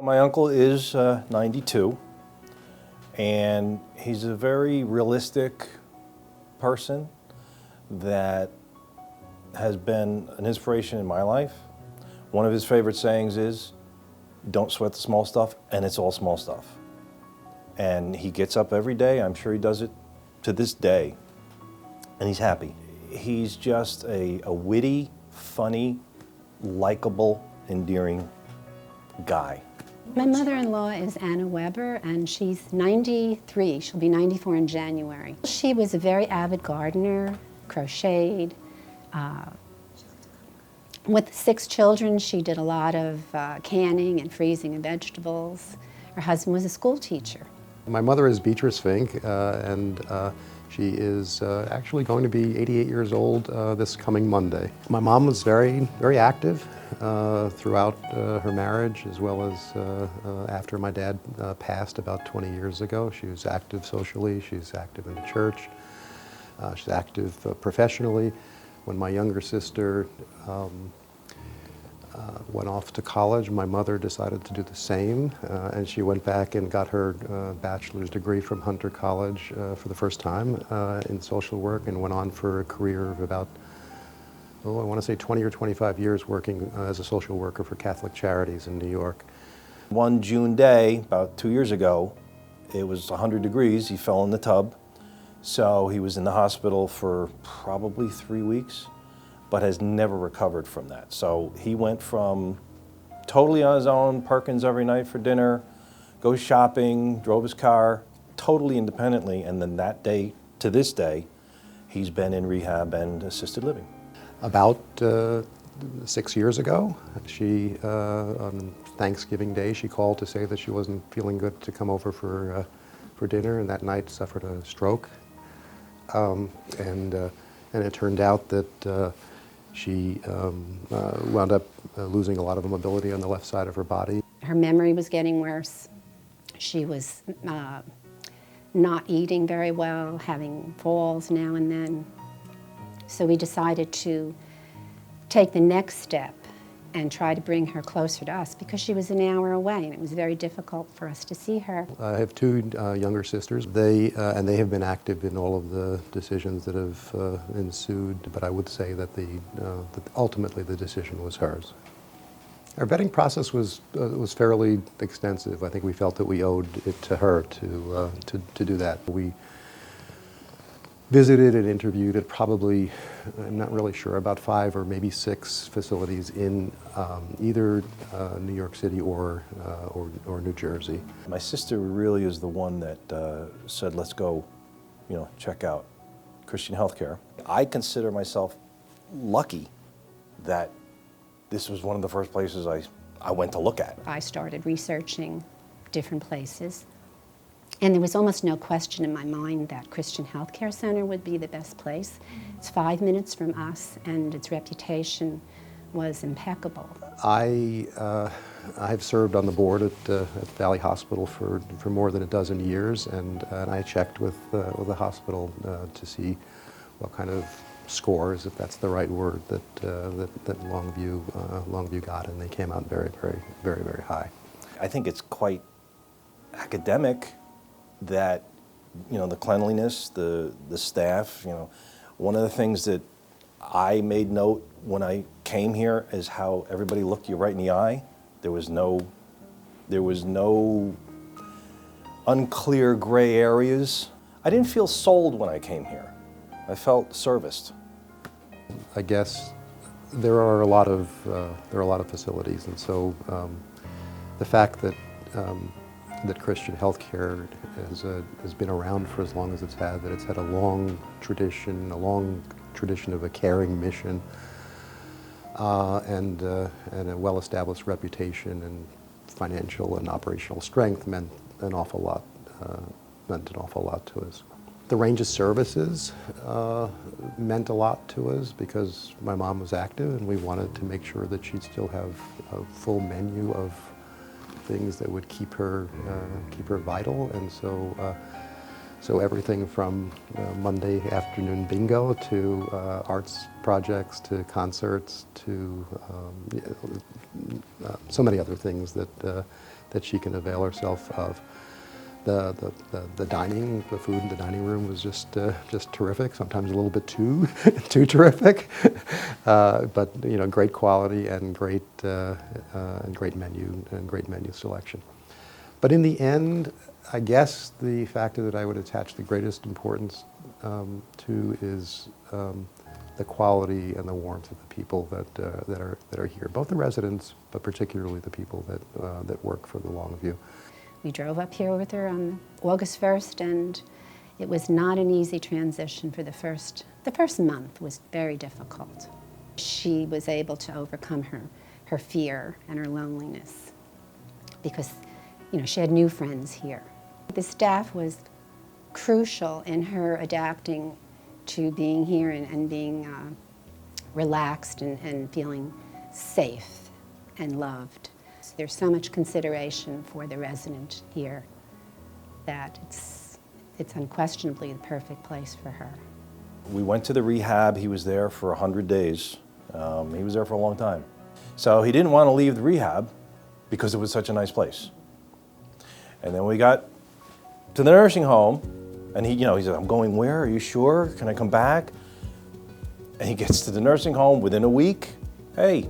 My uncle is 92, and he's a very realistic person that has been an inspiration in my life. One of his favorite sayings is, "Don't sweat the small stuff," and it's all small stuff. And he gets up every day, I'm sure he does it to this day, and he's happy. He's just a witty, funny, likable, endearing guy. My mother-in-law is Anna Weber, and she's 93. She'll be 94 in January. She was a very avid gardener, crocheted. With 6 children, she did a lot of canning and freezing of vegetables. Her husband was a school teacher. My mother is Beatrice Fink, and she is actually going to be 88 years old this coming Monday. My mom was very active throughout her marriage, as well as after my dad passed about 20 years ago. She was active socially, she's active in the church, she's active professionally. When my younger sister went off to college, my mother decided to do the same, and she went back and got her bachelor's degree from Hunter College for the first time in social work, and went on for a career of about, I want to say 20 or 25 years working as a social worker for Catholic Charities in New York. One June day, about 2 years ago, it was 100 degrees, he fell in the tub. So he was in the hospital for probably 3 weeks, but has never recovered from that. So he went from totally on his own, Perkins every night for dinner, go shopping, drove his car, totally independently, and then that day to this day, he's been in rehab and assisted living. About 6 years ago, she, on Thanksgiving Day, she called to say that she wasn't feeling good to come over for dinner, and that night suffered a stroke. And it turned out that she wound up losing a lot of mobility on the left side of her body. Her memory was getting worse. She was not eating very well, having falls now and then. So we decided to take the next step and try to bring her closer to us, because she was an hour away and it was very difficult for us to see her. I have 2 younger sisters. They have been active in all of the decisions that have ensued, but I would say that that ultimately the decision was hers. Our vetting process was fairly extensive. I think we felt that we owed it to her to do that. We visited and interviewed at probably, I'm not really sure, about 5 or maybe 6 facilities in either New York City or New Jersey. My sister really is the one that said, let's go, check out Christian healthcare. I consider myself lucky that this was one of the first places I went to look at. I started researching different places, and there was almost no question in my mind that Christian Healthcare Center would be the best place. It's 5 minutes from us, and its reputation was impeccable. I have served on the board at Valley Hospital for more than a dozen years, and I checked with the hospital to see what kind of scores, if that's the right word, that Longview got, and they came out very high. I think it's quite academic that, the cleanliness, the staff, one of the things that I made note when I came here is how everybody looked you right in the eye. There was no unclear gray areas. I didn't feel sold when I came here. I felt serviced. I guess there are a lot of facilities, and so the fact that Christian healthcare has been around for as long as it's had, that it's had a long tradition of a caring mission, and a well-established reputation and financial and operational strength meant an awful lot to us. The range of services meant a lot to us because my mom was active, and we wanted to make sure that she'd still have a full menu of things that would keep her vital. And so So everything from Monday afternoon bingo to arts projects to concerts to so many other things that she can avail herself of. The dining, the food in the dining room was just terrific. Sometimes a little bit too too terrific, but you know, great quality and great menu selection. But in the end, I guess the factor that I would attach the greatest importance to is the quality and the warmth of the people that are here, both the residents, but particularly the people that work for the Longview. We drove up here with her on August 1st, and it was not an easy transition for the first month was very difficult. She was able to overcome her fear and her loneliness because, you know, she had new friends here. The staff was crucial in her adapting to being here and being relaxed and feeling safe and loved. There's so much consideration for the resident here that it's unquestionably the perfect place for her. We went to the rehab. He was there for 100 days. He was there for a long time. So he didn't want to leave the rehab because it was such a nice place. And then we got to the nursing home, and he said, "I'm going where? Are you sure? Can I come back?" And he gets to the nursing home within a week. Hey,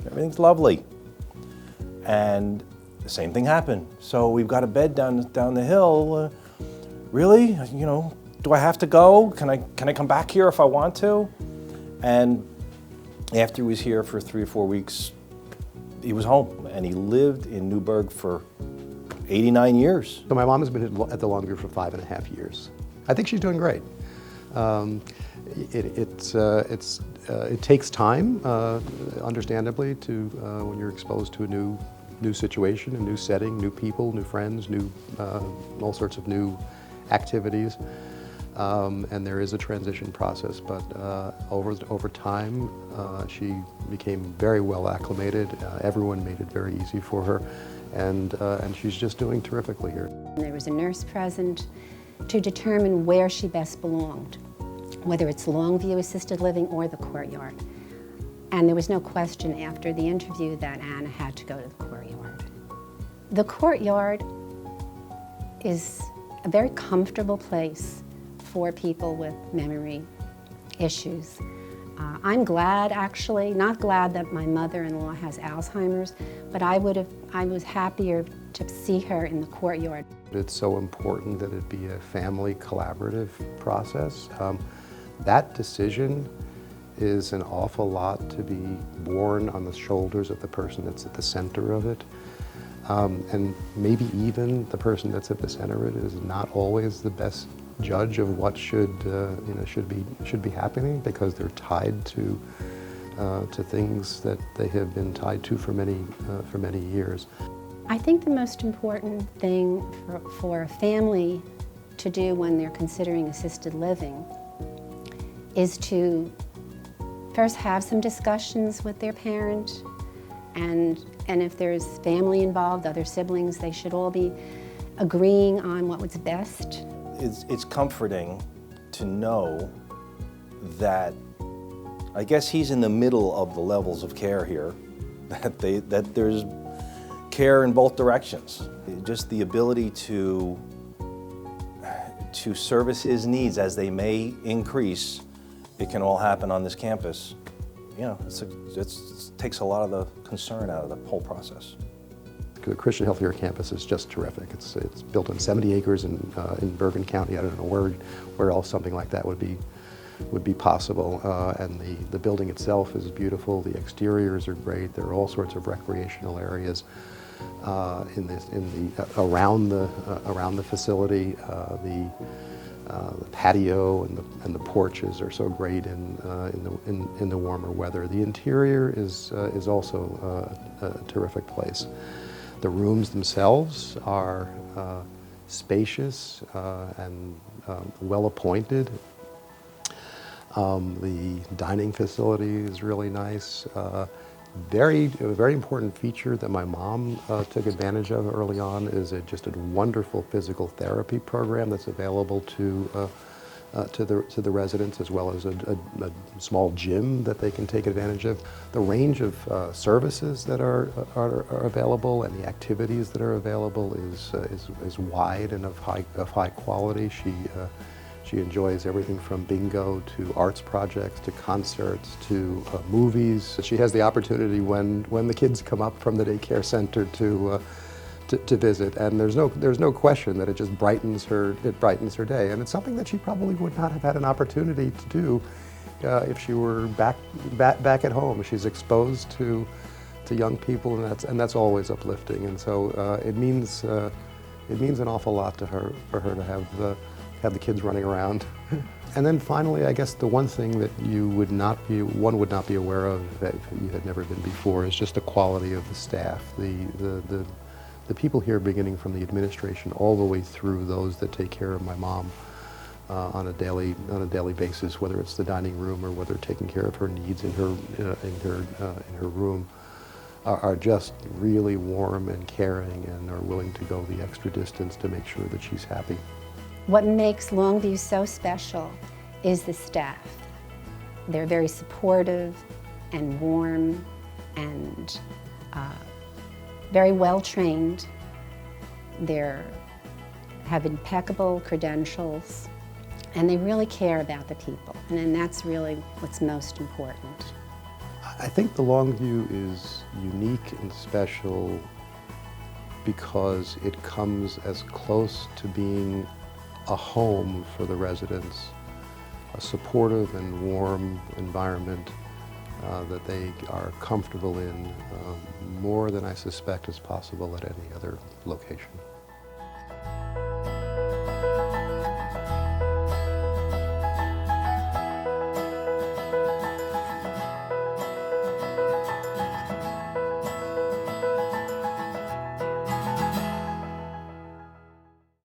everything's lovely. And the same thing happened. So we've got a bed down the hill. Really? You know, do I have to go? Can I come back here if I want to? And after he was here for 3 or 4 weeks, he was home, and he lived in Newburgh for 89 years. So my mom has been at the Longview for 5.5 years. I think she's doing great. It takes time, understandably, to when you're exposed to a new situation, a new setting, new people, new friends, all sorts of new activities, and there is a transition process. But over time, she became very well acclimated. Everyone made it very easy for her, and she's just doing terrifically here. There was a nurse present to determine where she best belonged, whether it's Longview Assisted Living or the Courtyard. And there was no question after the interview that Anna had to go to the Courtyard. The Courtyard is a very comfortable place for people with memory issues. I'm glad, actually, not glad that my mother-in-law has Alzheimer's, but I was happier to see her in the Courtyard. It's so important that it be a family collaborative process. That decision is an awful lot to be borne on the shoulders of the person that's at the center of it. And maybe even the person that's at the center of it is not always the best judge of what should be happening, because they're tied to things that they have been tied to for many years. I think the most important thing for a family to do when they're considering assisted living is to first have some discussions with their parent, and if there's family involved, other siblings, they should all be agreeing on what was best. It's comforting to know that, I guess he's in the middle of the levels of care here, that there's care in both directions. Just the ability to service his needs as they may increase, it can all happen on this campus. You know, it takes a lot of the concern out of the whole process. The Christian Healthcare Campus is just terrific. It's built on 70 acres in Bergen County. I don't know where else something like that would be possible. And the building itself is beautiful. The exteriors are great. There are all sorts of recreational areas around the facility. The patio and the porches are so great in the warmer weather. The interior is also a terrific place. The rooms themselves are spacious and well appointed. The dining facility is really nice. A very important feature that my mom took advantage of early on is just a wonderful physical therapy program that's available to the residents, as well as a small gym that they can take advantage of. The range of services that are available and the activities that are available is wide and of high quality. She enjoys everything from bingo to arts projects to concerts to movies. She has the opportunity when the kids come up from the daycare center to visit, and there's no question that it just brightens her day, and it's something that she probably would not have had an opportunity to do if she were back at home. She's exposed to young people, and that's always uplifting, and so it means an awful lot to her for her to have the kids running around. And then finally, I guess the one thing that one would not be aware of if you had never been before is just the quality of the staff. The people here, beginning from the administration all the way through those that take care of my mom on a daily basis, whether it's the dining room or whether taking care of her needs in her room, are just really warm and caring and are willing to go the extra distance to make sure that she's happy. What makes Longview so special is the staff. They're very supportive and warm and very well trained. They have impeccable credentials, and they really care about the people, and that's really what's most important. I think the Longview is unique and special because it comes as close to being a home for the residents, a supportive and warm environment that they are comfortable in, more than I suspect is possible at any other location.